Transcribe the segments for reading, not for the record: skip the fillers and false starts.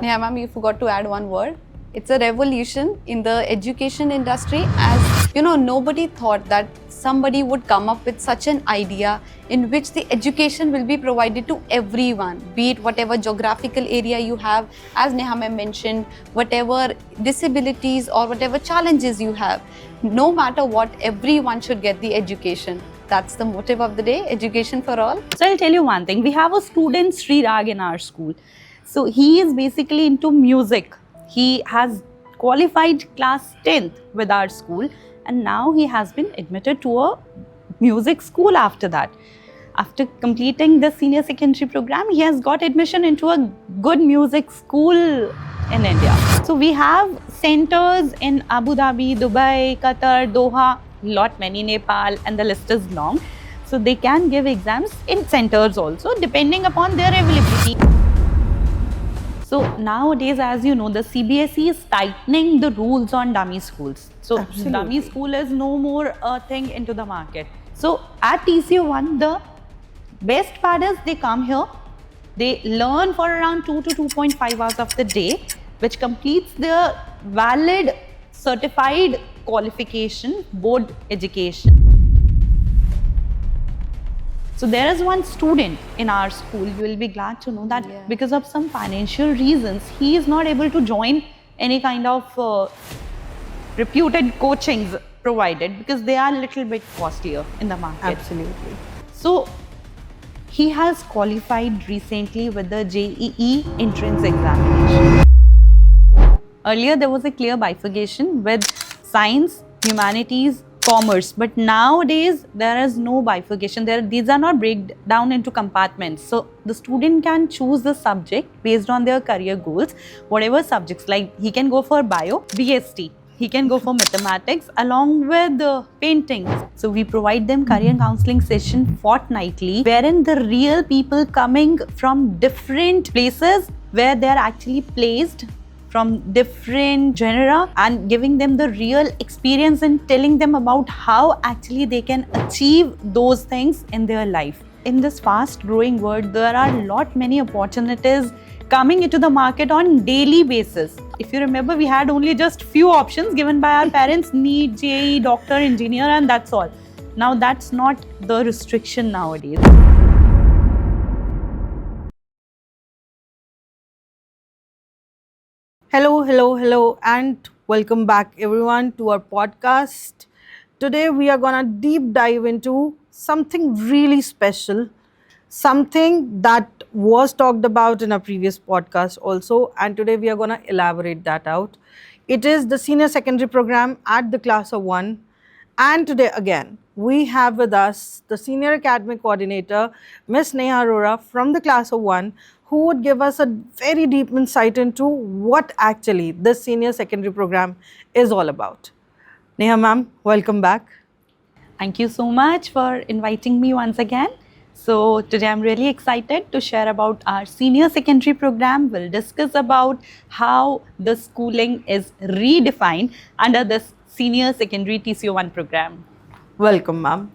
Yeah, ma'am, you forgot to add one word. It's a revolution in the education industry, as you know, nobody thought that somebody would come up with such an idea in which the education will be provided to everyone, be it whatever geographical area you have, as Neha ma'am mentioned, whatever disabilities or whatever challenges you have, no matter what, everyone should get the education. That's the motive of the day, education for all. So I'll tell you one thing. We have a student, Sri Rag, in our school. So he is basically into music. He has qualified class 10th with our school, and now he has been admitted to a music school after that. After completing the senior secondary program, he has got admission into a good music school in India. So we have centers in Abu Dhabi, Dubai, Qatar, Doha, lot many, Nepal, and the list is long. So they can give exams in centers also, depending upon their availability. So nowadays, as you know, the CBSE is tightening the rules on dummy schools. So Absolutely. dummy school is no more a thing into the market. So at TCO1, the best part is they come here, they learn for around 2 to 2.5 hours of the day, which completes their valid certified qualification, board education. So there is one student in our school, you will be glad to know that because of some financial reasons, he is not able to join any kind of reputed coachings provided because they are a little bit costlier in the market. Absolutely. So he has qualified recently with the JEE entrance examination. Earlier there was a clear bifurcation with science, humanities, commerce, but nowadays there is no bifurcation. These are not break down into compartments. So the student can choose the subject based on their career goals, whatever subjects, like he can go for bio, BST. He can go for mathematics along with painting. So we provide them career counseling session fortnightly, wherein the real people coming from different places where they are actually placed from different genera and giving them the real experience and telling them about how actually they can achieve those things in their life. In this fast growing world, there are many opportunities coming into the market on daily basis. If you remember, we had only just few options given by our parents, NEET, JEE, doctor, engineer, and that's all. Now that's not the restriction nowadays. Hello, and welcome back everyone to our podcast. Today we are gonna deep dive into something really special, something that was talked about in our previous podcast also, and today we are gonna elaborate that out. It is the senior secondary program at the class of 1, and today again we have with us the senior academic coordinator, Miss Neha Arora from the class of 1, who would give us a very deep insight into what actually this senior secondary program is all about. Neha ma'am, welcome back. Thank you so much for inviting me once again. So today I'm really excited to share about our senior secondary program. We'll discuss about how the schooling is redefined under this senior secondary TCO1 program. Welcome ma'am.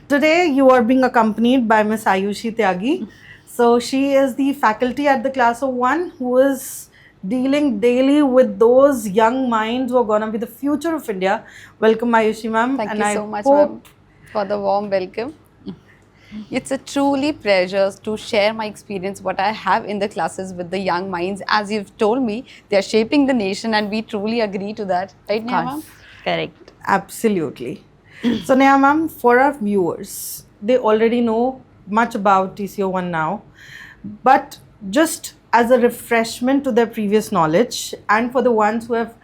Today you are being accompanied by Miss Ayushi Tyagi. So she is the faculty at the class of 1 who is dealing daily with those young minds who are going to be the future of India. Welcome Ayushi ma'am. Thank you so much, ma'am, for the warm welcome. It's a truly pleasure to share my experience, what I have in the classes with the young minds. As you've told me, they are shaping the nation, and we truly agree to that. Right, Neha ma'am? Correct. Absolutely. So Neha ma'am, for our viewers, they already know much about TCO1 now, but just as a refreshment to their previous knowledge, and for the ones who have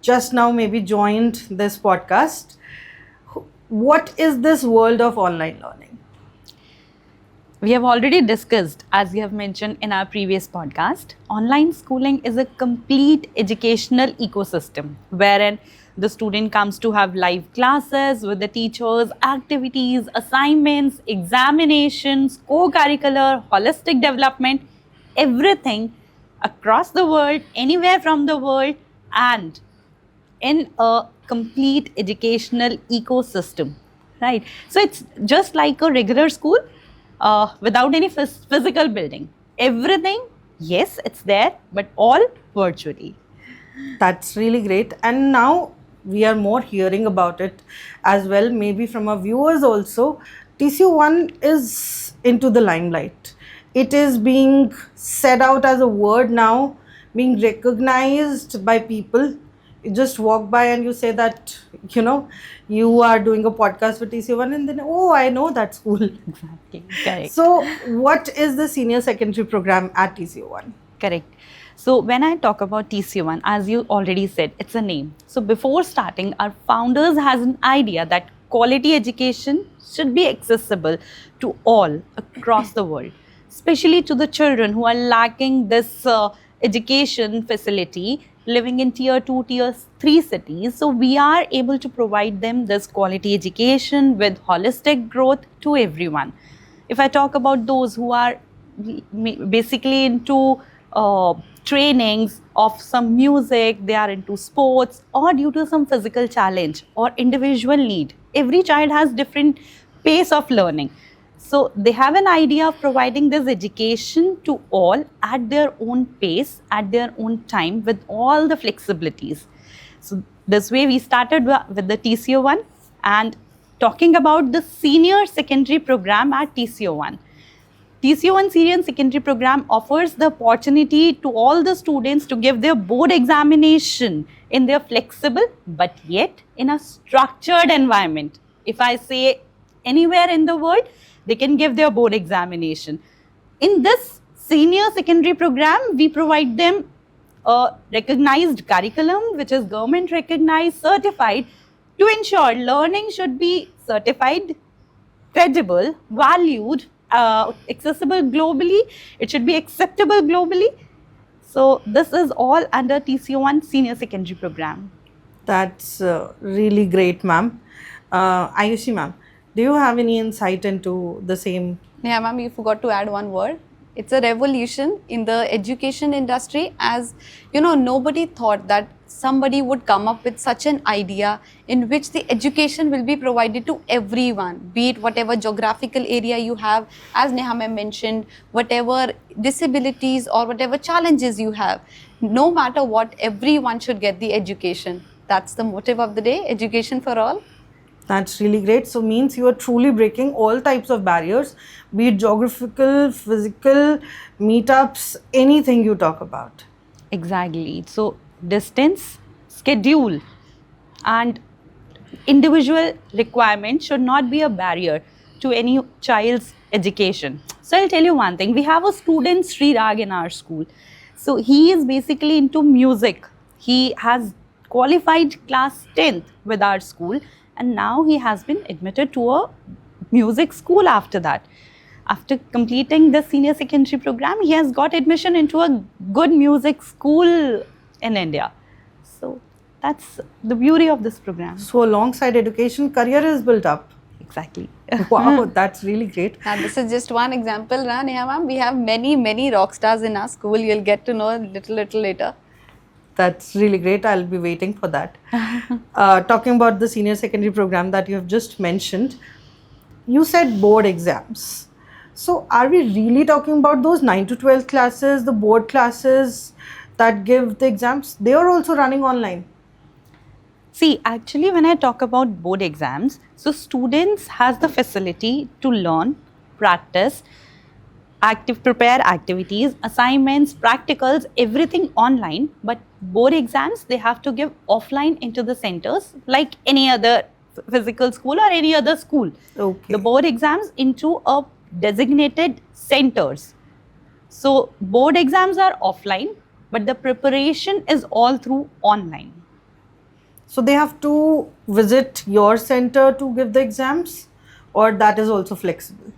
just now maybe joined this podcast, what is this world of online learning? We have already discussed, as you have mentioned in our previous podcast, online schooling is a complete educational ecosystem wherein the student comes to have live classes with the teachers, activities, assignments, examinations, co-curricular, holistic development, everything across the world, anywhere from the world, and in a complete educational ecosystem, right? So it's just like a regular school without any physical building. Everything Yes, it's there, but all virtually. That's really great. And now we are more hearing about it as well, maybe from our viewers also. TCO1 is into the limelight. It is being said out as a word now, being recognized by people. You just walk by and you say that, you are doing a podcast with TCO1, and then, oh, I know that school. Exactly. Correct. So, what is the senior secondary program at TCO1? Correct. So when I talk about TCO1, as you already said, it's a name. So before starting, our founders has an idea that quality education should be accessible to all across the world, especially to the children who are lacking this education facility living in tier 2, tier 3 cities. So we are able to provide them this quality education with holistic growth to everyone. If I talk about those who are basically into trainings of some music, they are into sports, or due to some physical challenge or individual need. Every child has different pace of learning. So they have an idea of providing this education to all at their own pace, at their own time, with all the flexibilities. So this way we started with the TCO1, and talking about the senior secondary program at TCO1. TCO1 Senior Secondary Program offers the opportunity to all the students to give their board examination in their flexible but yet in a structured environment. If I say anywhere in the world, they can give their board examination. In this senior secondary program, we provide them a recognized curriculum, which is government recognized, certified, to ensure learning should be certified, credible, valued, accessible globally. It should be acceptable globally. So this is all under TCO1 Senior Secondary Program. That's really great, ma'am. Ayushi, ma'am, do you have any insight into the same? Yeah, ma'am, you forgot to add one word. It's a revolution in the education industry, as nobody thought that somebody would come up with such an idea in which the education will be provided to everyone, be it whatever geographical area you have, as Neha ma'am mentioned, whatever disabilities or whatever challenges you have. No matter what, everyone should get the education. That's the motive of the day, education for all. That's really great. So means you are truly breaking all types of barriers, be it geographical, physical, meetups, anything you talk about. Exactly. So distance, schedule, and individual requirement should not be a barrier to any child's education. So I'll tell you one thing. We have a student, Sri Rag, in our school. So he is basically into music. He has qualified class 10th with our school, and now he has been admitted to a music school after that. After completing the senior secondary program, he has got admission into a good music school in India. So that's the beauty of this program. So alongside education, career is built up. Exactly. Wow, that's really great. And this is just one example, Neha ma'am. We have many rock stars in our school. You'll get to know a little later. That's really great. I'll be waiting for that. Talking about the senior secondary program that you have just mentioned, you said board exams. So are we really talking about those 9 to 12 classes, the board classes that give the exams? They are also running online. See, actually, when I talk about board exams, so students has the facility to learn, practice, prepare activities, assignments, practicals, everything online. But board exams, they have to give offline into the centers like any other physical school or any other school. Okay. The board exams into a designated centers. So board exams are offline, but the preparation is all through online. So they have to visit your center to give the exams, or that is also flexible?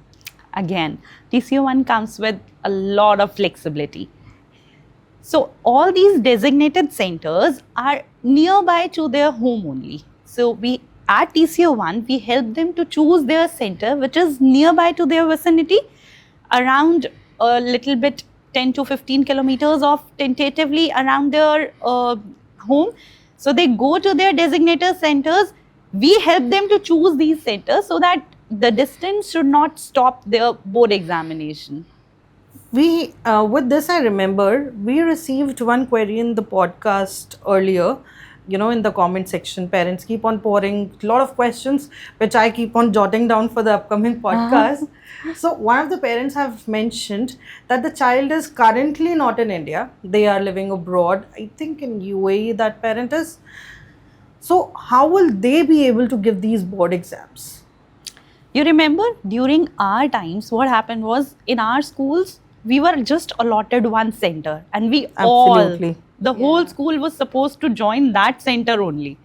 Again, TCO1 comes with a lot of flexibility. So all these designated centers are nearby to their home only. So we at TCO1, we help them to choose their center which is nearby to their vicinity, around a little bit 10 to 15 kilometers of tentatively around their home. So they go to their designated centers. We help them to choose these centers so that the distance should not stop their board examination. We with this, I remember we received one query in the podcast earlier. You know, in the comment section, parents keep on pouring a lot of questions, which I keep on jotting down for the upcoming podcast. So one of the parents have mentioned that the child is currently not in India; they are living abroad. I think in UAE that parent is. So how will they be able to give these board exams? You remember during our times, what happened was in our schools, we were just allotted one center, and we Absolutely. the whole Yeah. school was supposed to join that center only.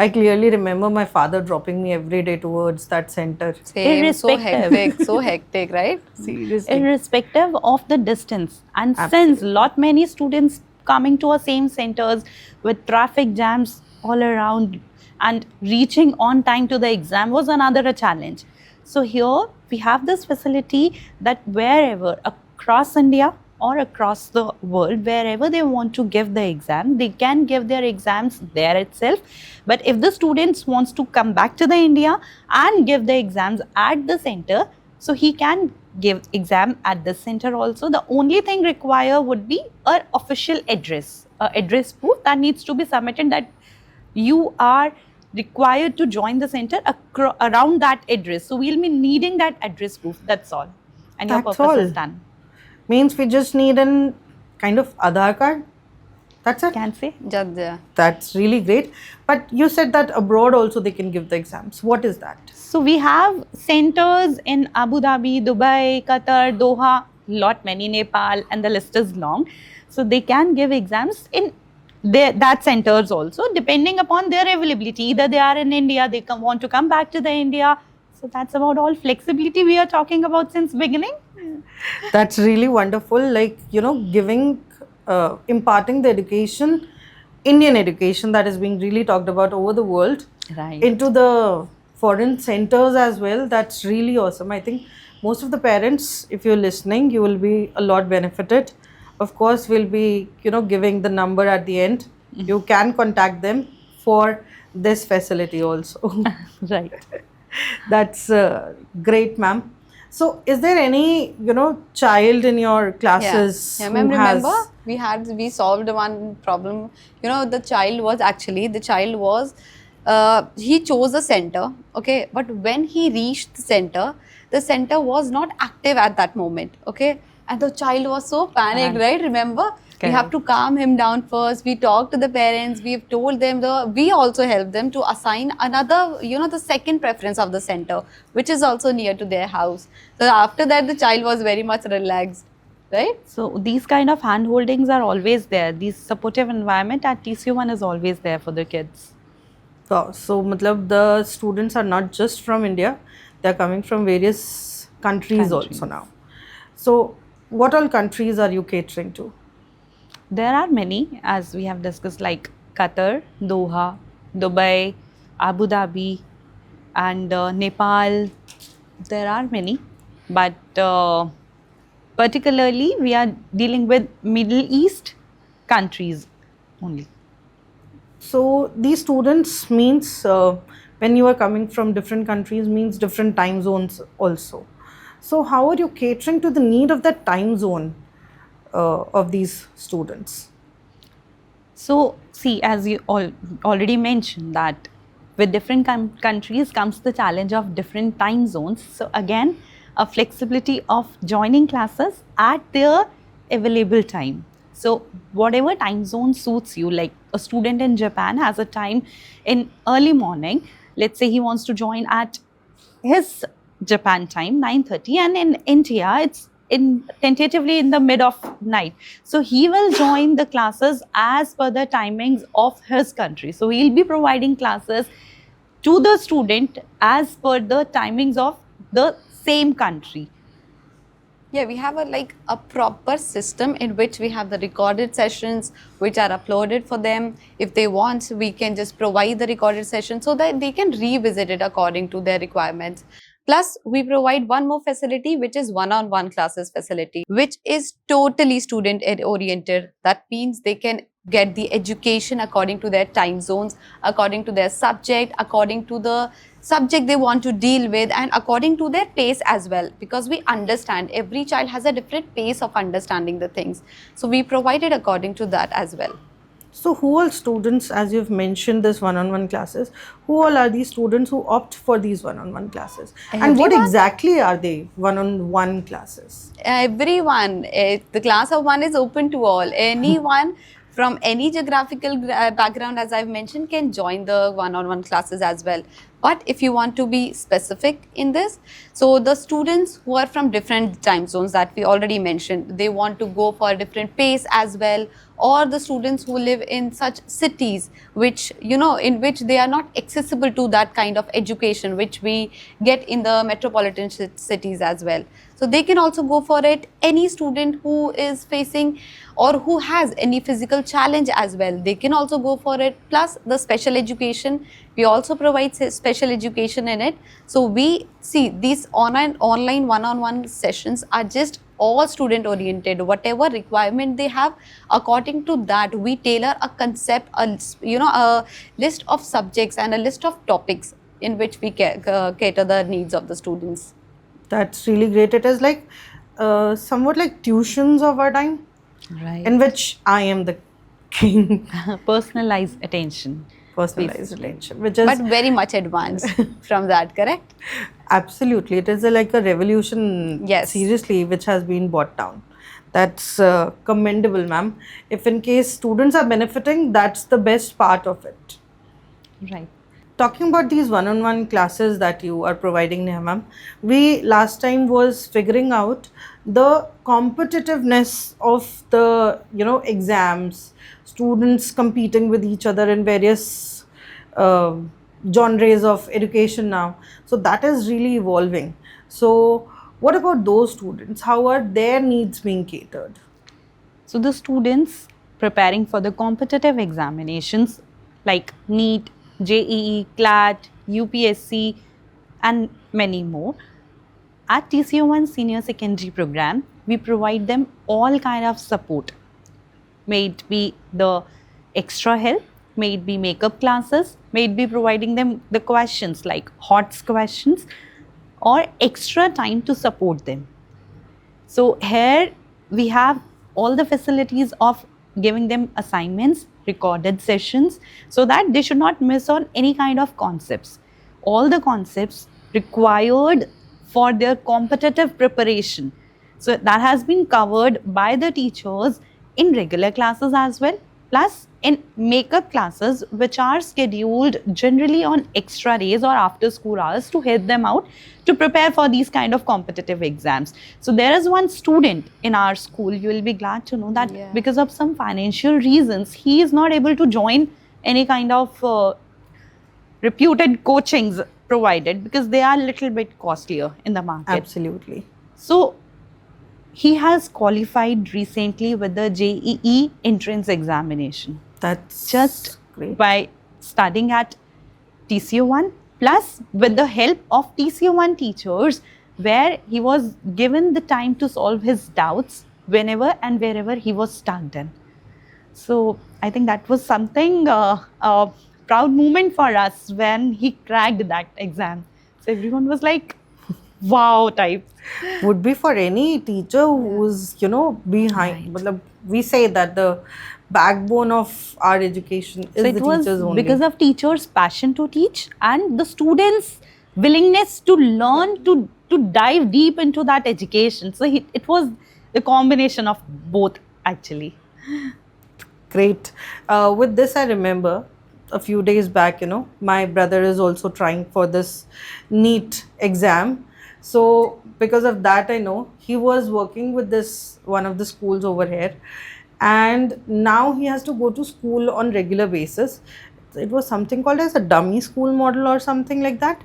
I clearly remember my father dropping me every day towards that center. Same, so Irrespective. hectic, so hectic, right? Seriously. Irrespective of the distance. And since Absolutely. lot many students coming to our same centers with traffic jams all around and reaching on time to the exam was another a challenge. So here we have this facility that wherever across India or across the world, wherever they want to give the exam, they can give their exams there itself. But if the students wants to come back to the India and give the exams at the center, so he can give exam at the center also. The only thing required would be an official address, a address proof that needs to be submitted that you are required to join the center around that address. So we'll be needing that address proof. That's all, and your That's purpose all. is done. Means we just need an kind of Aadhaar card. That's it. Can say. Just there. That's really great. But you said that abroad also they can give the exams. What is that? So we have centers in Abu Dhabi, Dubai, Qatar, Doha, lot many, Nepal, and the list is long. So they can give exams in that centers also, depending upon their availability. Either they are in India, they want to come back to the India. So that's about all flexibility we are talking about since beginning. That's really wonderful. Like, you know, giving, imparting the education, Indian education that is being really talked about over the world Right. into the foreign centers as well. That's really awesome. I think most of the parents, if you're listening, you will be a lot benefited. Of course, we'll be, you know, giving the number at the end. You can contact them for this facility also. Right. That's great, ma'am. So, is there any, you know, child in your classes Yeah, who ma'am, has? remember we solved one problem. You know, the child was he chose a center, okay, but when he reached the center was not active at that moment, okay, and the child was so panicked, right? Remember, we have to calm him down first. We talked to the parents. We've told them we also helped them to assign another, you know, the second preference of the center, which is also near to their house. So after that, the child was very much relaxed, right? So these kind of hand holdings are always there. This supportive environment at TCU1 is always there for the kids. Wow. So, matlab, the students are not just from India; they are coming from various countries also now. So, what all countries are you catering to? There are many, as we have discussed, like Qatar, Doha, Dubai, Abu Dhabi, and Nepal. There are many, but particularly we are dealing with Middle East countries only. So, these students means when you are coming from different countries means different time zones also. So, how are you catering to the need of that time zone of these students? So, see, as you already mentioned, that with different countries comes the challenge of different time zones. So, again, a flexibility of joining classes at their available time. So, whatever time zone suits you, like a student in Japan has a time in early morning. Let's say he wants to join at his Japan time 9:30, and in India it's tentatively in the mid of night. So he will join the classes as per the timings of his country. So he'll be providing classes to the student as per the timings of the same country. Yeah, we have a proper system in which we have the recorded sessions which are uploaded for them. If they want, we can just provide the recorded session so that they can revisit it according to their requirements. Plus, we provide one more facility, which is one-on-one classes facility, which is totally student oriented. That means they can get the education according to their time zones, according to their subject, according to the subject they want to deal with, and according to their pace as well, because we understand every child has a different pace of understanding the things. So we provided according to that as well. So, who all students, as you've mentioned, this one-on-one classes, who all are these students who opt for these one-on-one classes? And what Everyone. exactly are they one-on-one classes? Everyone, the class of one is open to all. Anyone from any geographical background, as I've mentioned, can join the one-on-one classes as well. But if you want to be specific in this, so the students who are from different time zones that we already mentioned, they want to go for a different pace as well, or the students who live in such cities which, in which they are not accessible to that kind of education which we get in the metropolitan cities as well. So they can also go for it. Any student who is facing or who has any physical challenge as well, they can also go for it. Plus the special education, we also provide special education in it. So we see these online one-on-one sessions are just all student oriented. Whatever requirement they have, according to that we tailor a concept, a list of subjects and a list of topics in which we cater the needs of the students. That's really great. It is like somewhat like tuitions of our time, Right. in which I am the king. Personalized attention. Personalized Basically. attention, which is But very much advanced from that, correct? absolutely, it is like a revolution, Yes. seriously, which has been brought down. That's commendable, ma'am. If in case students are benefiting, that's the best part of it. Right. Talking about these one-on-one classes that you are providing, Neha ma'am, we last time was figuring out the competitiveness of the exams, students competing with each other in various uh, genres of education now. So that is really evolving. So what about those students? How are their needs being catered? So the students preparing for the competitive examinations like NEET, JEE, CLAT, UPSC, and many more. At TCO1 Senior Secondary Program, we provide them all kind of support. May it be the extra help, may it be makeup classes, may it be providing them the questions like HOTS questions or extra time to support them. So here we have all the facilities of giving them assignments, recorded sessions, so that they should not miss on any kind of concepts. All the concepts required for their competitive preparation. So that has been covered by the teachers in regular classes as well, plus in makeup classes which are scheduled generally on extra days or after school hours to help them out to prepare for these kind of competitive exams. So there is one student in our school, you will be glad to know that Yeah. because of some financial reasons, he is not able to join any kind of reputed coachings provided because they are a little bit costlier in the market. Absolutely. So he has qualified recently with the JEE entrance examination That's just great. by studying at TCO1 plus with the help of TCO1 teachers, where he was given the time to solve his doubts whenever and wherever he was stuck in. So I think that was something a proud moment for us when he cracked that exam. So everyone was like, wow type. Would be for any teacher who's behind. Matlab, we say that the backbone of our education is So the it was teachers only. because of teachers' passion to teach and the students' willingness to learn, to dive deep into that education. So it was the combination of both actually. Great. With this, I remember a few days back, my brother is also trying for this NEET exam. So because of that, I know he was working with this one of the schools over here, and now he has to go to school on regular basis. It was something called as a dummy school model or something like that,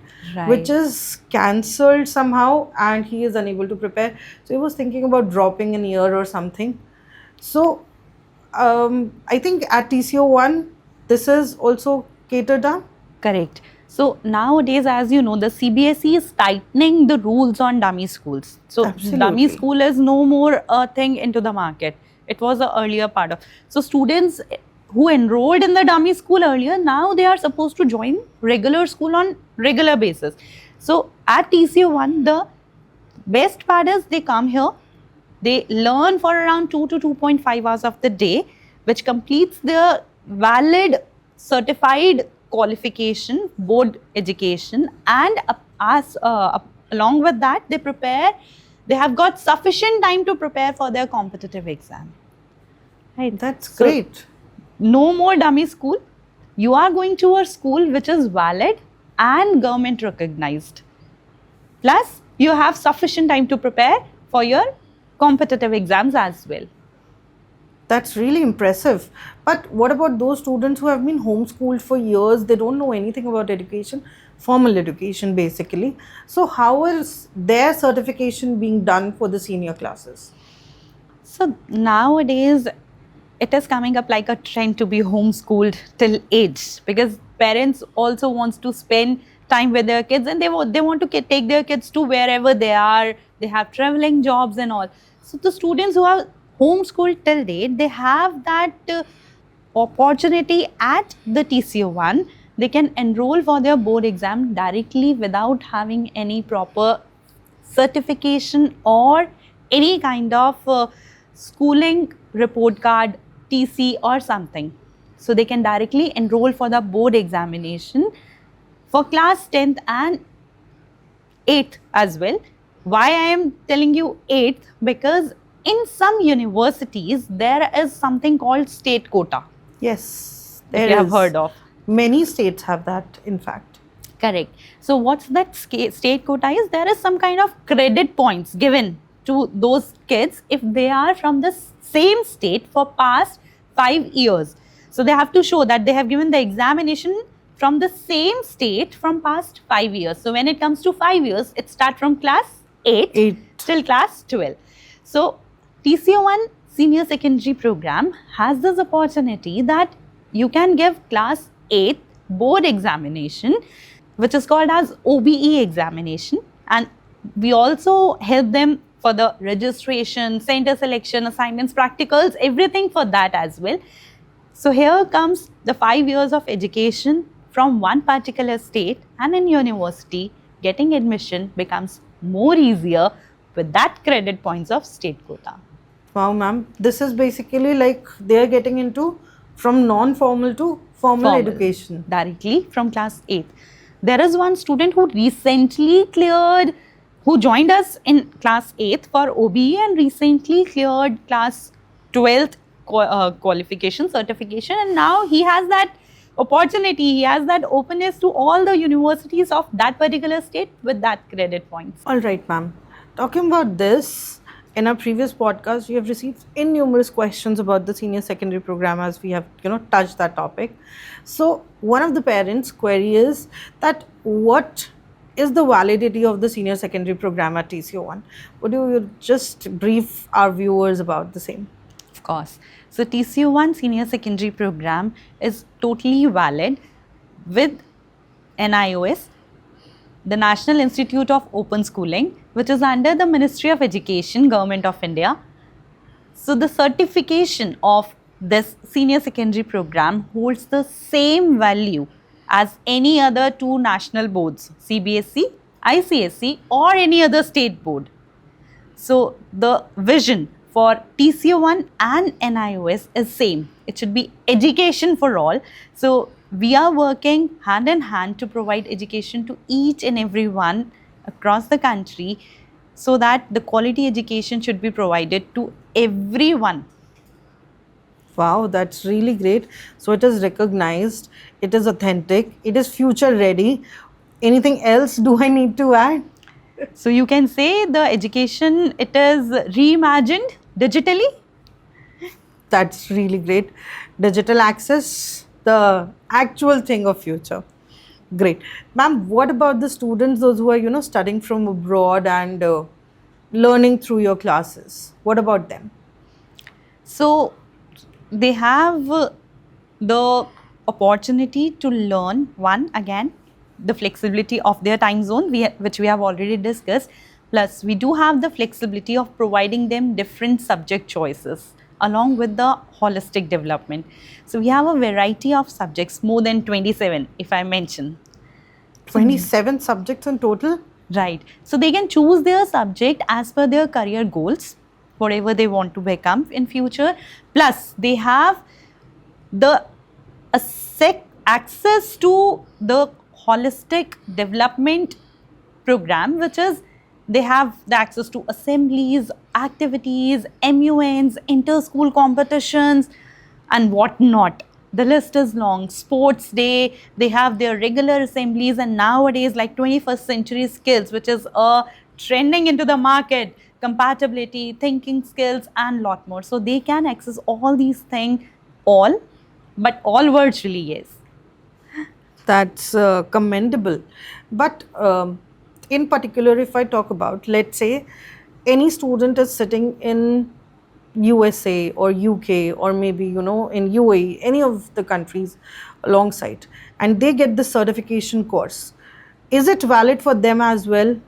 which Right. is cancelled somehow, and he is unable to prepare. So he was thinking about dropping an year or something. So I think at TCO1, this is also catered on. Correct. So nowadays, as you know, the CBSE is tightening the rules on dummy schools. So Absolutely. dummy school is no more a thing into the market. It was the earlier part of. So students who enrolled in the dummy school earlier, now they are supposed to join regular school on regular basis. So at TCO1, the best part is they come here, they learn for around 2 to 2.5 hours of the day, which completes their valid certified qualification, board education, and along with that, they have got sufficient time to prepare for their competitive exam. Right. That's So, great. no more dummy school. You are going to a school which is valid and government recognized. Plus, you have sufficient time to prepare for your competitive exams as well. That's really impressive. But what about those students who have been homeschooled for years? They don't know anything about education, formal education basically. So, how is their certification being done for the senior classes? So nowadays, it is coming up like a trend to be homeschooled till age, because parents also wants to spend time with their kids, and they want to take their kids to wherever they are. They have traveling jobs and all. So the students who are homeschooled till date, they have that opportunity at the TCO1. They can enroll for their board exam directly without having any proper certification or any kind of schooling report card, TC or something. So they can directly enroll for the board examination for class 10th and 8th as well. Why I am telling you 8th? Because in some universities there is something called state quota. Yes, If there you have is. heard of. Many states have that, in fact. Correct. So what's that state quota is? There is some kind of credit points given to those kids if they are from the same state for past 5 years. So they have to show that they have given the examination from the same state from past 5 years. So when it comes to 5 years, it starts from class 8 till class 12. So TCO1 senior secondary program has this opportunity that you can give class 8 board examination, which is called as OBE examination, and we also help them for the registration, center selection, assignments, practicals, everything for that as well. So here comes the 5 years of education from one particular state, and in university, getting admission becomes more easier with that credit points of state quota. Wow, ma'am. This is basically like they are getting into from non-formal to formal education. Directly from class 8th. There is one student who recently cleared, who joined us in class 8th for OBE and recently cleared class 12th qualification certification, and now he has that opportunity, he has that openness to all the universities of that particular state with that credit points. All right, ma'am. Talking about this, in our previous podcast, we have received innumerable questions about the senior secondary program as we have, touched that topic. So, one of the parents' query is that what is the validity of the senior secondary program at TCO1? Would you just brief our viewers about the same? Of course. So TCO1 senior secondary program is totally valid with NIOS, the National Institute of Open Schooling, which is under the Ministry of Education, Government of India. So the certification of this senior secondary program holds the same value as any other 2 national boards, CBSE, ICSE or any other state board. So the vision for TCO1 and NIOS is same. It should be education for all. So we are working hand in hand to provide education to each and everyone across the country, so that the quality education should be provided to everyone. Wow, that's really great. So it is recognized, it is authentic, it is future ready. Anything else do I need to add? So you can say the education, it is reimagined digitally. That's really great. Digital access, the actual thing of future. Great. Ma'am, what about the students, those who are, studying from abroad and learning through your classes? What about them? So they have the opportunity to learn, one, again, the flexibility of their time zone, which we have already discussed. Plus, we do have the flexibility of providing them different subject choices. along with the holistic development. So we have a variety of subjects, more than 27 if I mention. 27 subjects in total? Right. So they can choose their subject as per their career goals, whatever they want to become in future. Plus, they have the access to the holistic development program, which is they have the access to assemblies, activities, MUNs, inter-school competitions, and whatnot. The list is long. Sports day, they have their regular assemblies, and nowadays, like 21st century skills, which is trending into the market, compatibility, thinking skills, and lot more. So they can access all these things, but all virtually, yes. That's commendable. But in particular, if I talk about, let's say, any student is sitting in USA or UK or maybe, in UAE, any of the countries alongside, and they get the certification course. Is it valid for them as well?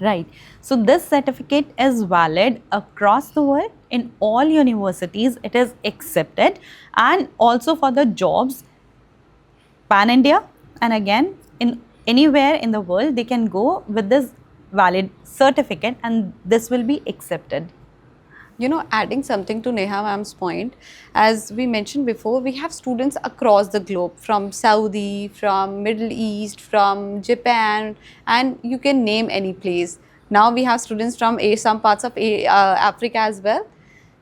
Right. So this certificate is valid across the world in all universities. It is accepted, and also for the jobs pan India, and again in anywhere in the world they can go with this valid certificate, and this will be accepted. Adding something to Neha ma'am's point, as we mentioned before, we have students across the globe, from Saudi, from Middle East, from Japan, and you can name any place. Now we have students from some parts of Africa as well.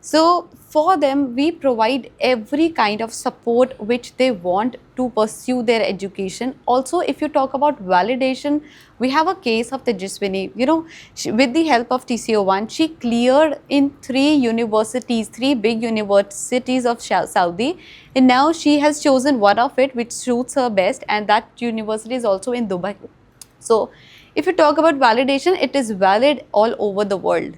So for them, we provide every kind of support which they want to pursue their education. Also, if you talk about validation, we have a case of Tejaswini. With the help of TCO1, she cleared in 3 big universities of Saudi, and now she has chosen one of it which suits her best, and that university is also in Dubai. So if you talk about validation, it is valid all over the world.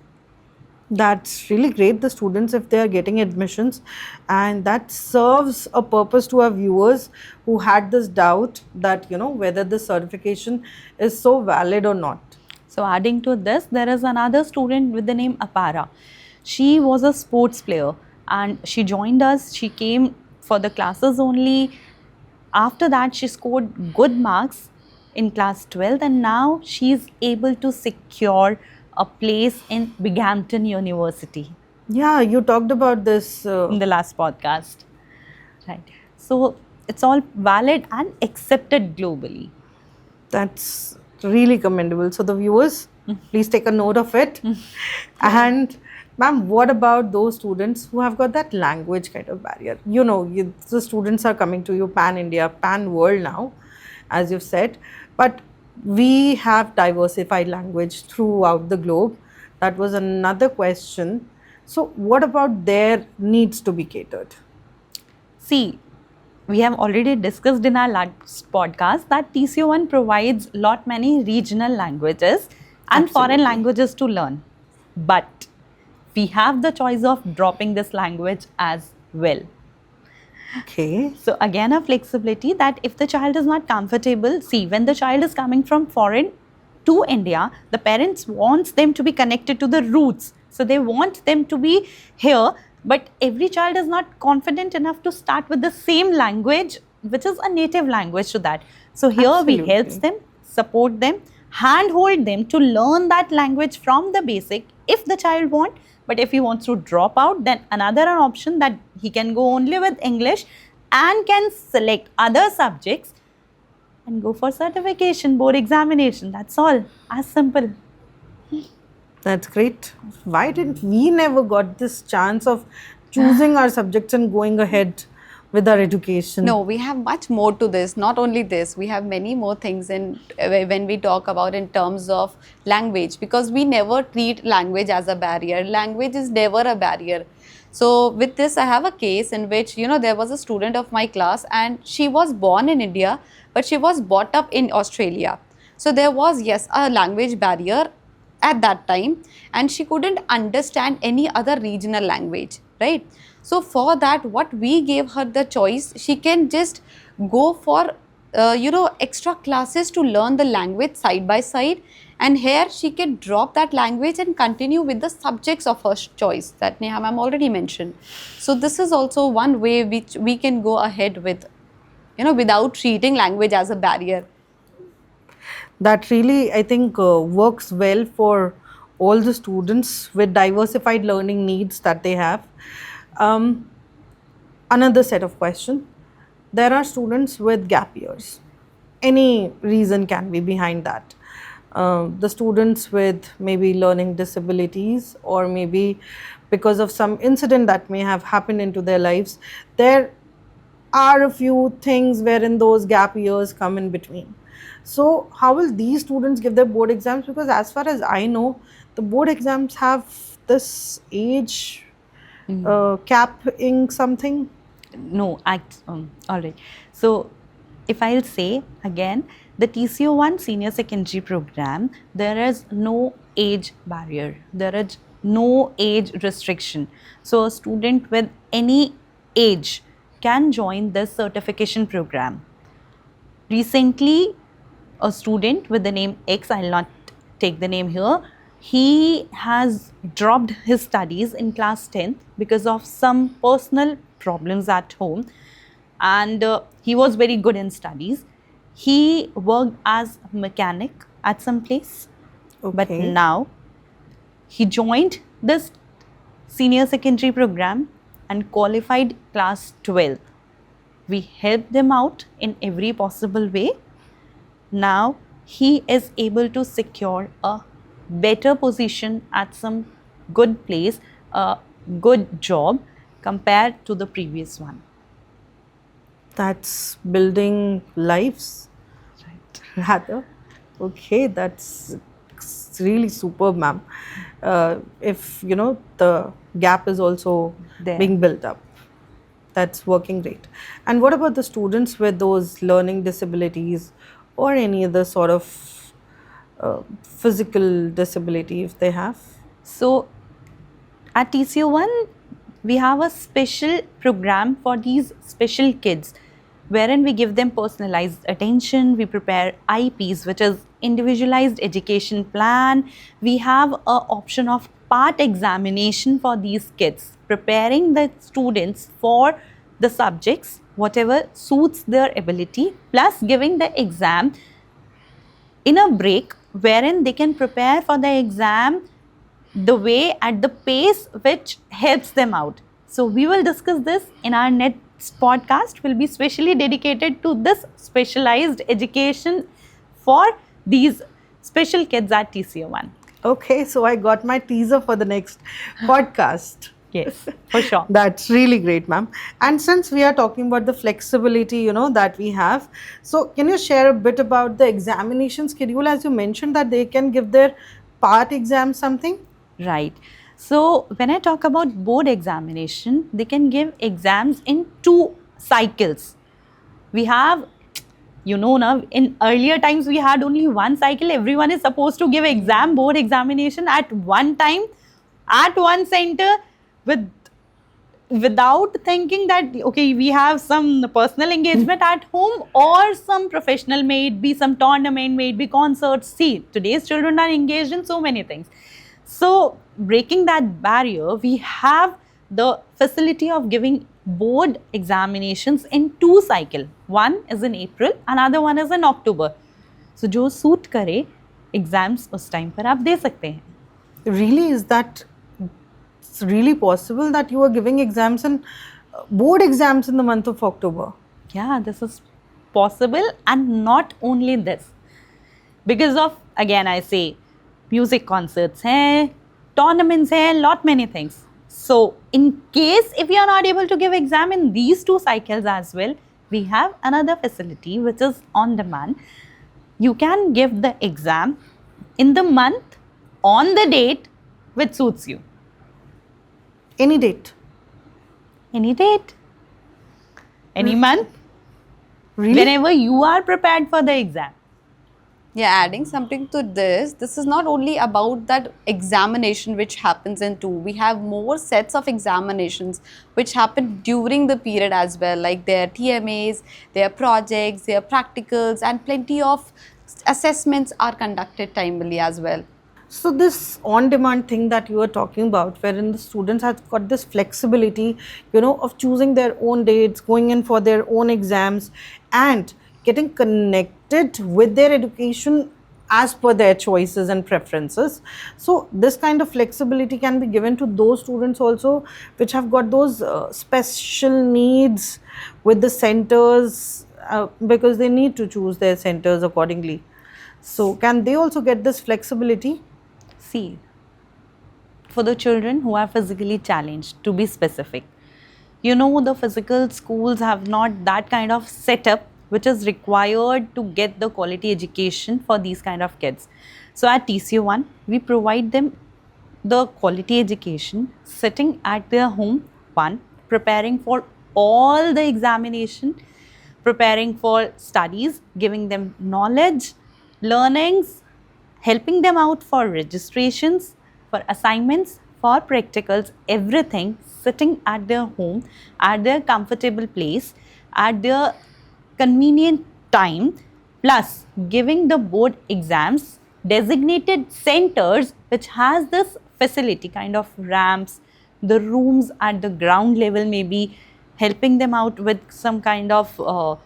That's really great, the students, if they are getting admissions, and that serves a purpose to our viewers who had this doubt that, whether the certification is so valid or not. So adding to this, there is another student with the name Apara. She was a sports player and she joined us. She came for the classes only. After that, she scored good marks in class 12th, and now she is able to secure a place in Binghamton University. Yeah, you talked about this in the last podcast. Right. So it's all valid and accepted globally. That's really commendable. So the viewers, please take a note of it. And ma'am, what about those students who have got that language kind of barrier? The students are coming to you pan-India, pan-world now, as you've said, but we have diversified language throughout the globe. That was another question. So what about their needs to be catered? See, we have already discussed in our last podcast that TCO1 provides many regional languages and foreign languages to learn. But we have the choice of dropping this language as well. Okay. So again, a flexibility that if the child is not comfortable, see, when the child is coming from foreign to India, the parents wants them to be connected to the roots. So they want them to be here, but every child is not confident enough to start with the same language, which is a native language to that. So here we help them, support them, handhold them to learn that language from the basic if the child wants. But if he wants to drop out, then another option that he can go only with English and can select other subjects and go for certification, board examination. That's all. As simple. That's great. Why didn't we never got this chance of choosing our subjects and going ahead with our education? No, we have much more to this. Not only this, we have many more things when we talk about in terms of language, because we never treat language as a barrier. Language is never a barrier. So with this, I have a case in which, there was a student of my class and she was born in India, but she was brought up in Australia. So there was, yes, a language barrier at that time, and she couldn't understand any other regional language, right? So for that, what we gave her the choice, she can just go for, extra classes to learn the language side by side, And here she can drop that language and continue with the subjects of her choice that Neha ma'am already mentioned. So this is also one way which we can go ahead with, without treating language as a barrier. That really, I think, works well for all the students with diversified learning needs that they have. Um, Another set of question. There are students with gap years. Any reason can be behind that. The students with maybe learning disabilities, or maybe because of some incident that may have happened into their lives, there are a few things wherein those gap years come in between. So how will these students give their board exams? Because as far as I know, the board exams have this age capping something. No, all right. So, if I'll say again, the TCO1 senior secondary program, there is no age barrier, there is no age restriction. So, a student with any age can join this certification program. Recently, a student with the name X, I'll not take the name here, he has dropped his studies in class 10th because of some personal problems at home, and he was very good in studies. He worked as a mechanic at some place, but Okay. now he joined this senior secondary program and qualified class 12. We helped them out in every possible way. Now he is able to secure a better position at some good place, a good job compared to the previous one. That's building lives, Right. rather. Okay, that's really superb, ma'am. If the gap is also There. being built up, that's working great. And what about the students with those learning disabilities or any other sort of physical disability if they have? So at TCO1, we have a special program for these special kids, wherein we give them personalized attention. We prepare IPs, which is individualized education plan. We have a option of part examination for these kids, preparing the students for the subjects, whatever suits their ability, plus giving the exam in a break wherein they can prepare for the exam the way at the pace which helps them out. So we will discuss this in our next podcast, will be specially dedicated to this specialized education for these special kids at TCO1. Okay, so I got my teaser for the next podcast. Yes, for sure. That's really great, ma'am. And since we are talking about the flexibility, that we have, so can you share a bit about the examination schedule? As you mentioned that they can give their part exam something. Right. So when I talk about board examination, they can give exams in 2 cycles. We have, now in earlier times we had only 1 cycle. Everyone is supposed to give board examination at one time, at one center, without thinking that, okay, we have some personal engagement at home or some professional, may it be some tournament, may it be concerts. See, today's children are engaged in so many things. So breaking that barrier, we have the facility of giving board examinations in 2 cycles. One is in April, another one is in October. So जो suit करे, exams उस time पर आप दे सकते हैं. Really, is that it's really possible that you are giving exams and board exams in the month of October? Yeah, this is possible, and not only this. Because of, again I say, music concerts hai, tournaments hai, lot many things. So in case if you are not able to give exam in these 2 cycles as well, we have another facility which is on demand. You can give the exam in the month, on the date which suits you. Any date? Any date, any month, Really? whenever you are prepared for the exam. Yeah, adding something to this is not only about that examination which happens in 2. We have more sets of examinations which happen during the period as well, like their TMAs, their projects, their practicals, and plenty of assessments are conducted timely as well. So this on-demand thing that you were talking about, wherein the students have got this flexibility, of choosing their own dates, going in for their own exams, and getting connected with their education as per their choices and preferences. So this kind of flexibility can be given to those students also which have got those special needs with the centers, because they need to choose their centers accordingly. So can they also get this flexibility? See, for the children who are physically challenged, to be specific, the physical schools have not that kind of setup which is required to get the quality education for these kind of kids. So at TCU1, we provide them the quality education sitting at their home, one, preparing for all the examination, preparing for studies, giving them knowledge, learnings, helping them out for registrations, for assignments, for practicals, everything sitting at their home, at their comfortable place, at their convenient time, plus giving the board exams, designated centers which has this facility, kind of ramps, the rooms at the ground level, maybe helping them out with some kind of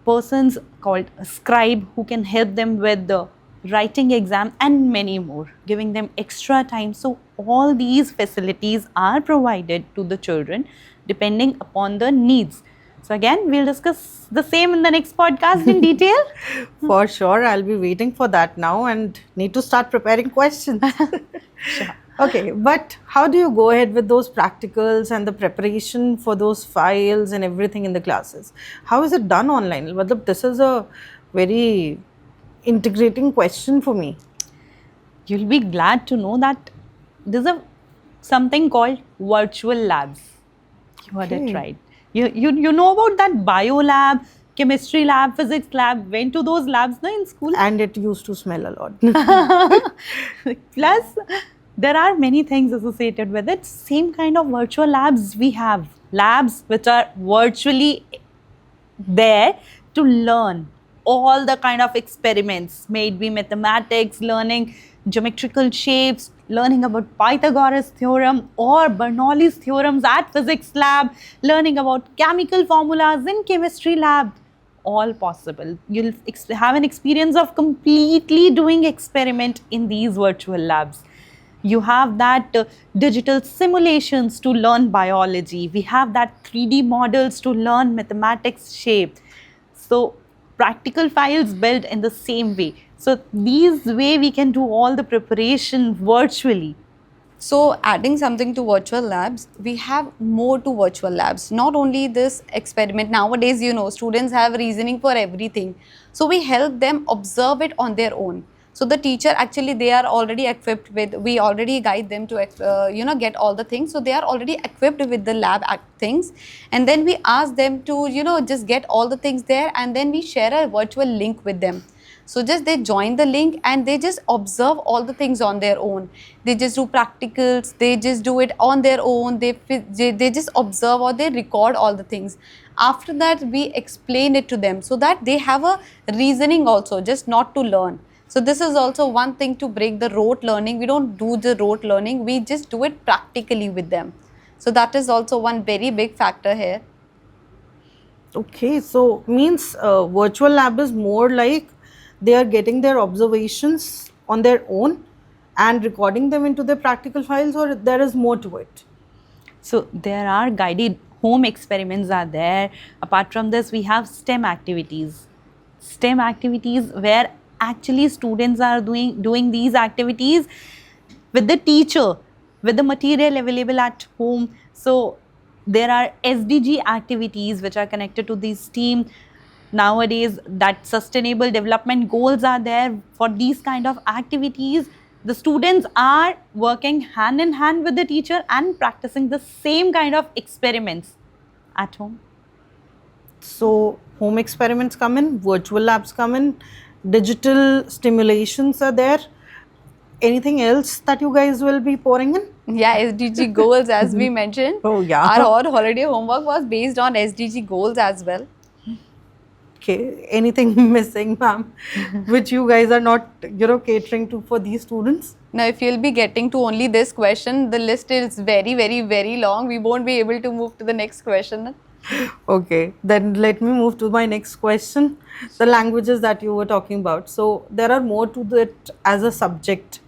persons called a scribe who can help them with the writing exam and many more, giving them extra time. So all these facilities are provided to the children depending upon the needs. So again, we'll discuss the same in the next podcast in detail. For sure, I'll be waiting for that now and need to start preparing questions. Sure. Okay, but how do you go ahead with those practicals and the preparation for those files and everything in the classes? How is it done online? Matlab, this is a very integrating question for me. You'll be glad to know that there's something called virtual labs. You heard Okay. it right. You know about that bio lab, chemistry lab, physics lab. Went to those labs in school. And it used to smell a lot. Plus, there are many things associated with it. Same kind of virtual labs we have. Labs which are virtually there to learn all the kind of experiments, may it be mathematics, learning geometrical shapes, learning about Pythagoras theorem or Bernoulli's theorems at physics lab, learning about chemical formulas in chemistry lab. All possible. You'll have an experience of completely doing experiment in these virtual labs. You have that digital simulations to learn biology. We have that 3D models to learn mathematics shape. So practical files built in the same way. So these way we can do all the preparation virtually. So adding something to virtual labs, we have more to virtual labs. Not only this experiment, nowadays, students have reasoning for everything. So we help them observe it on their own. So the teacher, actually, they are already equipped with, we already guide them to, get all the things. So they are already equipped with the lab things. And then we ask them to, just get all the things there. And then we share a virtual link with them. So just they join the link and they just observe all the things on their own. They just do practicals, they just do it on their own, they just observe or they record all the things. After that, we explain it to them so that they have a reasoning also, just not to learn. So this is also one thing to break the rote learning. We don't do the rote learning, we just do it practically with them. So that is also one very big factor here. Okay, so means virtual lab is more like they are getting their observations on their own and recording them into their practical files, or there is more to it? So there are guided home experiments are there. Apart from this, we have STEM activities. STEM activities where actually students are doing these activities with the teacher, with the material available at home. So there are SDG activities which are connected to this team. Nowadays, that sustainable development goals are there. For these kind of activities, the students are working hand in hand with the teacher and practicing the same kind of experiments at home. So home experiments come in, virtual labs come in, digital stimulations are there. Anything else that you guys will be pouring in? Yeah, SDG goals, as we mentioned. Oh, yeah. Our holiday homework was based on SDG goals as well. Okay, anything missing, ma'am, which you guys are not, catering to for these students? Now, if you'll be getting to only this question, the list is very, very, very long. We won't be able to move to the next question. Okay, then let me move to my next question. The languages that you were talking about. So there are more to it as a subject,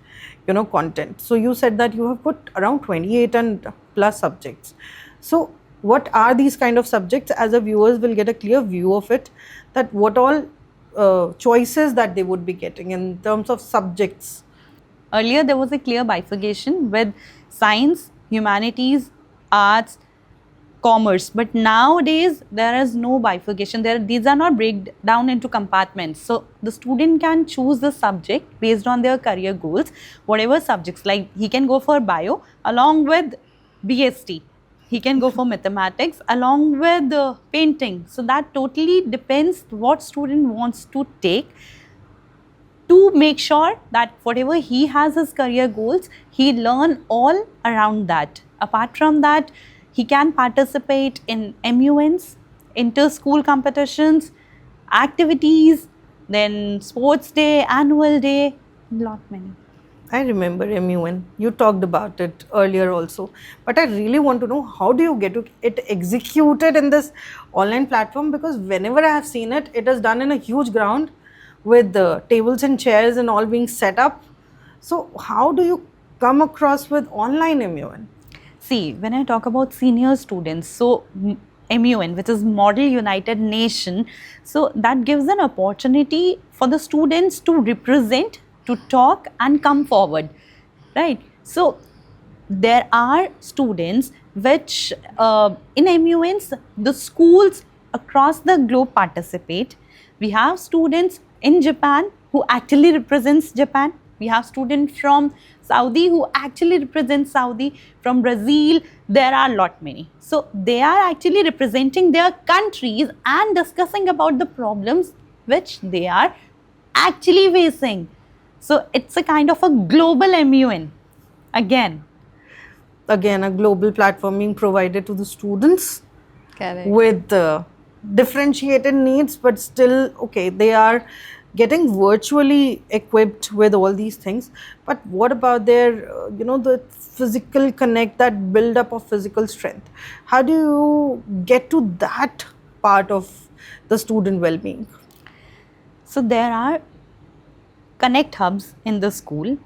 content. So you said that you have put around 28 and plus subjects. So what are these kind of subjects? As a viewers will get a clear view of it, that what all choices that they would be getting in terms of subjects. Earlier, there was a clear bifurcation with science, humanities, arts, commerce. But nowadays, there is no bifurcation. These are not break down into compartments. So the student can choose the subject based on their career goals, whatever subjects. Like he can go for bio along with BST. He can go for mathematics along with painting. So that totally depends what student wants to take, to make sure that whatever he has his career goals, he learn all around that. Apart from that, he can participate in MUNs, inter-school competitions, activities, then sports day, annual day, lot many. I remember MUN. You talked about it earlier also. But I really want to know, how do you get it executed in this online platform? Because whenever I have seen it, it is done in a huge ground with the tables and chairs and all being set up. So how do you come across with online MUN? See, when I talk about senior students, so MUN, which is Model United Nation, so that gives an opportunity for the students to represent, to talk and come forward, right? So there are students which in MUNs, the schools across the globe participate. We have students in Japan who actually represents Japan. We have students from Saudi who actually represent Saudi. From Brazil, there are a lot many. So they are actually representing their countries and discussing about the problems which they are actually facing. So it's a kind of a global MUN again. Again, a global platform being provided to the students. Correct. With differentiated needs, but still, okay, they are getting virtually equipped with all these things. But what about their, the physical connect, that build up of physical strength? How do you get to that part of the student well-being? So there are connect hubs in the school,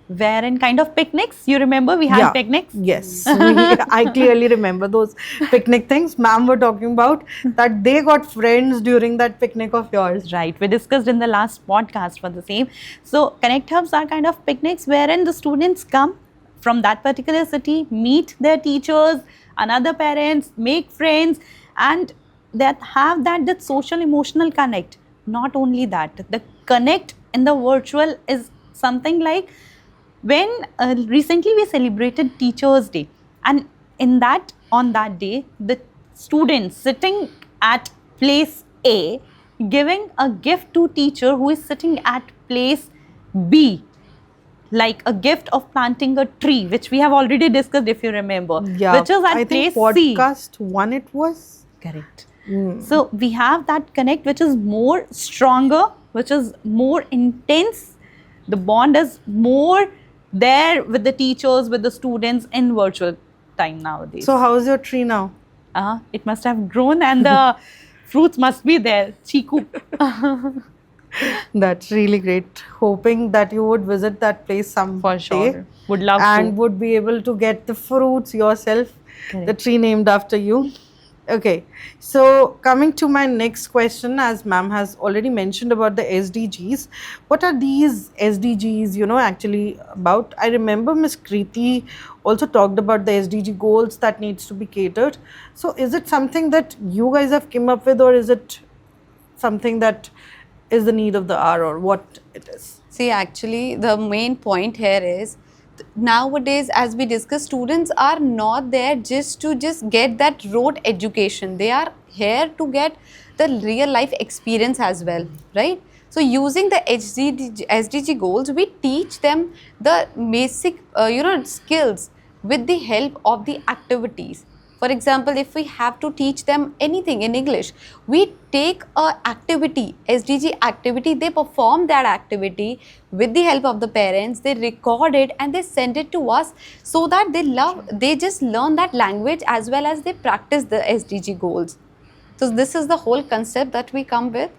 wherein kind of picnics, you remember we had picnics? Yes, I clearly remember those picnic things. Ma'am were talking about that they got friends during that picnic of yours. Right, we discussed in the last podcast for the same. So connect hubs are kind of picnics wherein the students come from that particular city, meet their teachers, another parents, make friends, and that have that social emotional connect. Not only that, the connect in the virtual is something like, when recently we celebrated Teachers Day, and on that day, the students sitting at place A giving a gift to teacher who is sitting at place B, like a gift of planting a tree, which we have already discussed, if you remember, Yeah, which is at I place think C. podcast one it was. Correct. So we have that connect which is more stronger, which is more intense. The bond is more there with the teachers, with the students in virtual time nowadays. So how's your tree now? It must have grown and the fruits must be there. Chiku. That's really great. Hoping that you would visit that place someday. For sure. Would love and to. would be able to get the fruits yourself, Correct. the tree named after you. Okay, so coming to my next question, as ma'am has already mentioned about the SDGs, what are these SDGs, actually about? I remember Miss Kriti also talked about the SDG goals that needs to be catered. So is it something that you guys have come up with, or is it something that is the need of the hour, or what it is? See, actually, the main point here is, nowadays, as we discussed, students are not there just to get that rote education. They are here to get the real life experience as well, right? So using the SDG goals, we teach them the basic skills with the help of the activities. For example, if we have to teach them anything in English, we take a activity, SDG activity, they perform that activity with the help of the parents, they record it and they send it to us, so that they just learn that language as well as they practice the SDG goals. So this is the whole concept that we come with.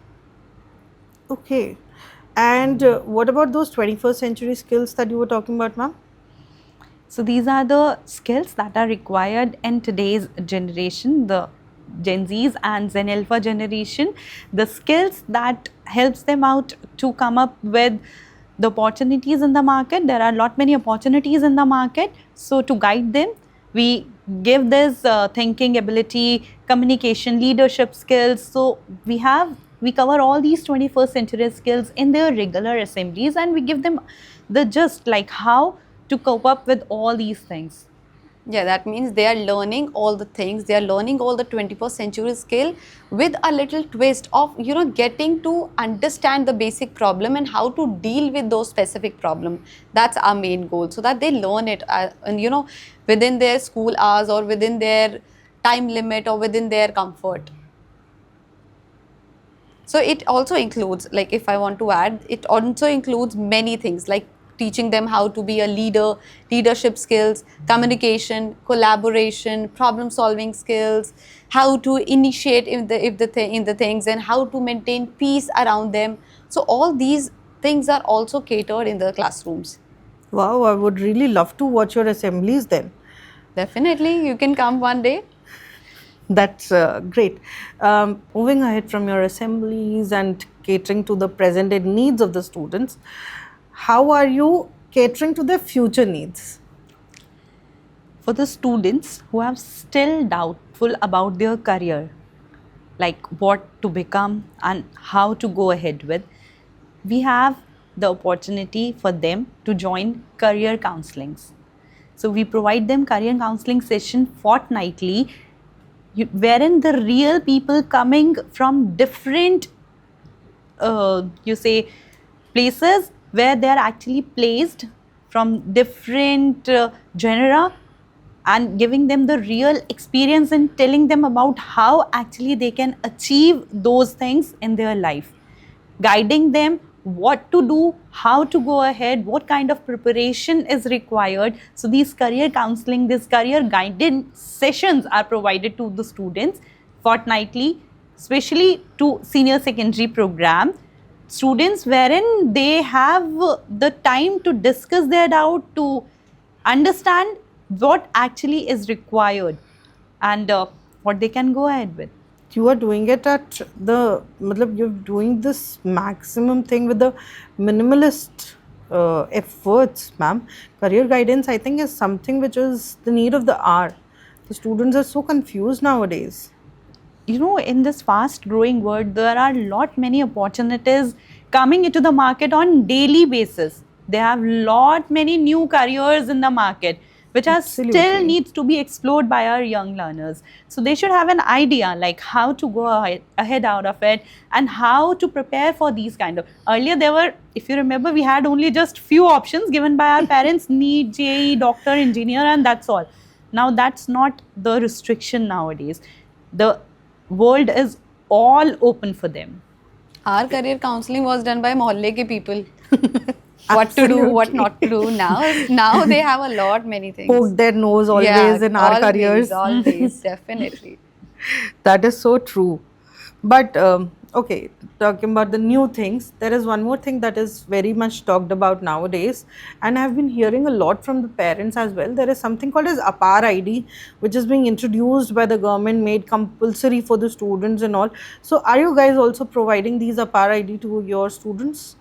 Okay. And what about those 21st century skills that you were talking about, ma'am? So these are the skills that are required in today's generation, the Gen Zs and Gen Alpha generation, the skills that helps them out to come up with the opportunities in the market. There are a lot many opportunities in the market. So to guide them, we give this thinking ability, communication, leadership skills. So we cover all these 21st century skills in their regular assemblies, and we give them the just like how to cope up with all these things. Yeah, that means they are learning all the things, they are learning all the 21st century skill with a little twist of, getting to understand the basic problem and how to deal with those specific problem. That's our main goal, so that they learn it and within their school hours or within their time limit or within their comfort. So it also includes, like if I want to add, it also includes many things like teaching them how to be a leader, leadership skills, communication, collaboration, problem solving skills, how to initiate in the things, and how to maintain peace around them. So all these things are also catered in the classrooms. Wow, I would really love to watch your assemblies then. Definitely, you can come one day. That's great. Moving ahead from your assemblies and catering to the present day needs of the students, how are you catering to their future needs? For the students who are still doubtful about their career, like what to become and how to go ahead with, we have the opportunity for them to join career counselings. So we provide them career counseling session fortnightly, wherein the real people coming from different places where they are actually placed from different genera, and giving them the real experience and telling them about how actually they can achieve those things in their life, guiding them what to do, how to go ahead, what kind of preparation is required. So these career counseling, these career guidance sessions are provided to the students fortnightly, especially to senior secondary program students, wherein they have the time to discuss their doubt, to understand what actually is required and what they can go ahead with. You are doing it at you're doing this maximum thing with the minimalist efforts, ma'am. Career guidance, I think, is something which is the need of the hour. The students are so confused nowadays. In this fast growing world, there are many opportunities coming into the market on daily basis. There have many new careers in the market, which are still needs to be explored by our young learners. So they should have an idea like how to go ahead out of it and how to prepare for these kind of. Earlier there were, if you remember, we had only just few options given by our parents, NEET, JEE, doctor, engineer, and that's all. Now that's not the restriction nowadays. The world is all open for them. Our career counseling was done by mohalle ke people. What to do, what not to do. Now they have many things. Poke their nose always in our careers. Always, definitely. That is so true. But okay, talking about the new things, there is one more thing that is very much talked about nowadays, and I've been hearing a lot from the parents as well. There is something called as APAR ID, which is being introduced by the government, made compulsory for the students and all. So are you guys also providing these APAR ID to your students?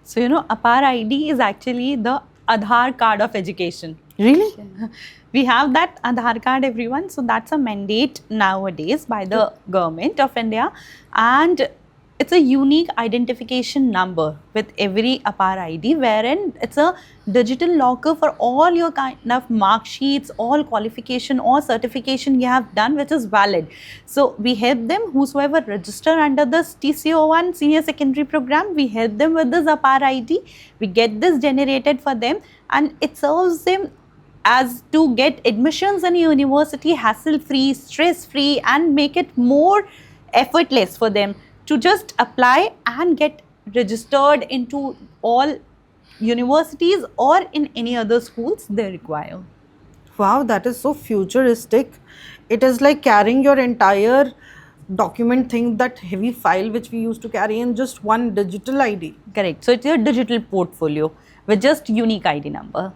So APAR ID is actually the Aadhaar card of education. Really? We have that Aadhaar card, everyone. So that's a mandate nowadays by the government of India, and it's a unique identification number with every APAR ID, wherein it's a digital locker for all your kind of mark sheets, all qualification or certification you have done, which is valid. So we help them, whosoever register under this TCO1 senior secondary program, we help them with this APAR ID. We get this generated for them, and it serves them as to get admissions in a university hassle-free, stress-free, and make it more effortless for them to just apply and get registered into all universities or in any other schools they require. Wow, that is so futuristic. It is like carrying your entire document thing, that heavy file which we used to carry, in just one digital ID. Correct. So it's your digital portfolio with just unique ID number.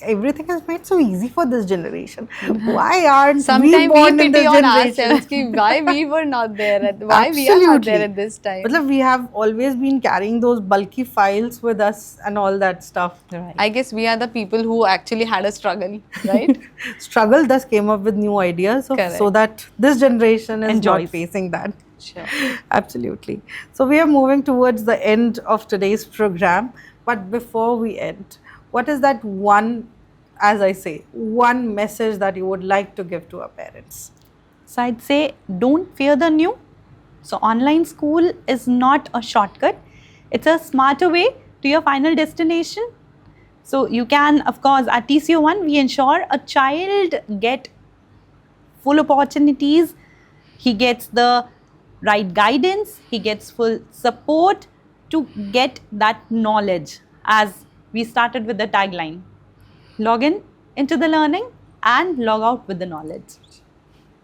Everything is made so easy for this generation. Why aren't we Sometimes born we in pity this on generation? ourselves ki why we were not there, why we are not there at this time. Matlab, we have always been carrying those bulky files with us and all that stuff. Right. I guess we are the people who actually had a struggle, right? Struggle thus came up with new ideas Correct. so that this generation is Enjoys. not facing that. Sure. Absolutely. So we are moving towards the end of today's program. But before we end, what is that one, as I say, one message that you would like to give to our parents? So I'd say don't fear the new. So online school is not a shortcut. It's a smarter way to your final destination. So you can, of course, at TCO1, we ensure a child get full opportunities. He gets the right guidance. He gets full support to get that knowledge. As we started with the tagline, log in into the learning and log out with the knowledge.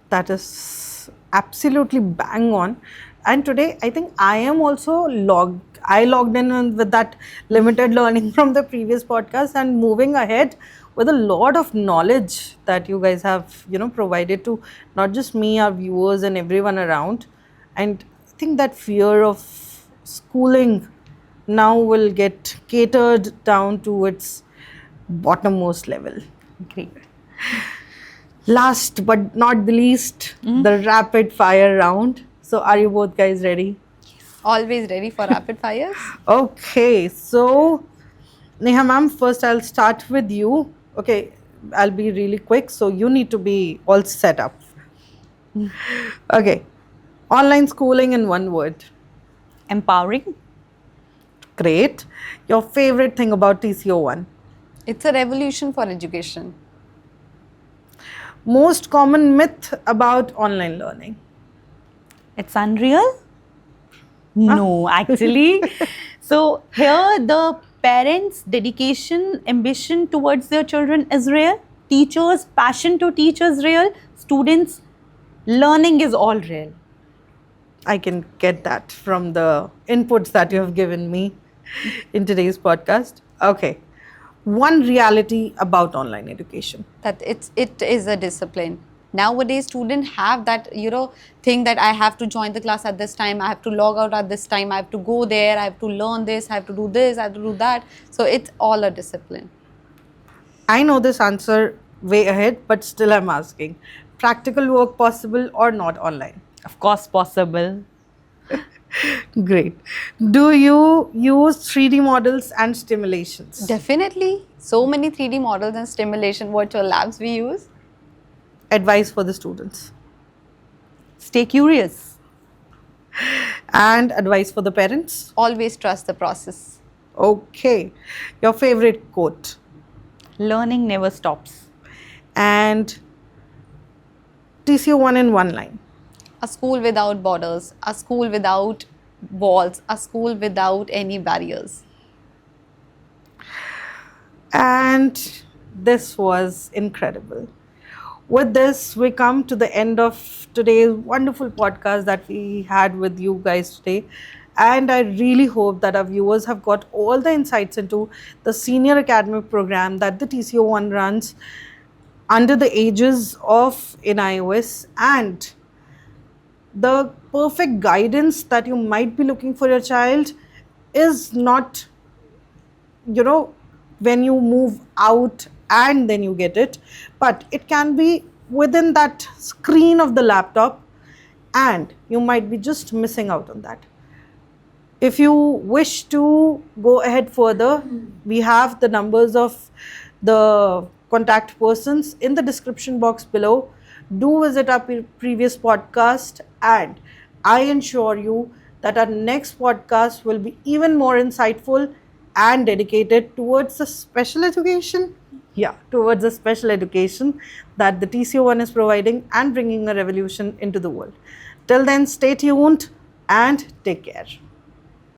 That is absolutely bang on. And today, I think I am also logged in with that limited learning from the previous podcast, and moving ahead with a lot of knowledge that you guys have, provided to not just me, our viewers, and everyone around. And I think that fear of schooling now will get catered down to its bottommost level. Great. Last but not the least, the rapid fire round. So are you both guys ready? Always ready for rapid fires. Okay, so Neha ma'am, first I'll start with you. Okay, I'll be really quick, so you need to be all set up. Okay, online schooling in one word. Empowering. Great. Your favorite thing about TCO1? It's a revolution for education. Most common myth about online learning? It's unreal? No, actually. So here the parents' dedication, ambition towards their children is real. Teachers' passion to teach is real. Students' learning is all real. I can get that from the inputs that you have given me in today's podcast. Okay. One reality about online education. That it is a discipline. Nowadays, students have that, thing that I have to join the class at this time, I have to log out at this time, I have to go there, I have to learn this, I have to do this, I have to do that. So it's all a discipline. I know this answer way ahead, but still I'm asking. Practical work possible or not online? Of course, possible. Great. Do you use 3D models and stimulations? Definitely. So many 3D models and stimulation virtual labs we use. Advice for the students. Stay curious. And advice for the parents? Always trust the process. Okay. Your favorite quote? Learning never stops. And TCO1 in one line. A school without borders, a school without walls, a school without any barriers. And this was incredible. With this, we come to the end of today's wonderful podcast that we had with you guys today. And I really hope that our viewers have got all the insights into the senior academic program that the TCO1 runs under the aegis of NIOS, and the perfect guidance that you might be looking for your child is not, when you move out and then you get it, but it can be within that screen of the laptop, and you might be just missing out on that. If you wish to go ahead further, we have the numbers of the contact persons in the description box below. Do visit our previous podcast, and I ensure you that our next podcast will be even more insightful and dedicated towards the special education. Yeah, towards a special education that the TCO1 is providing and bringing a revolution into the world. Till then, stay tuned and take care.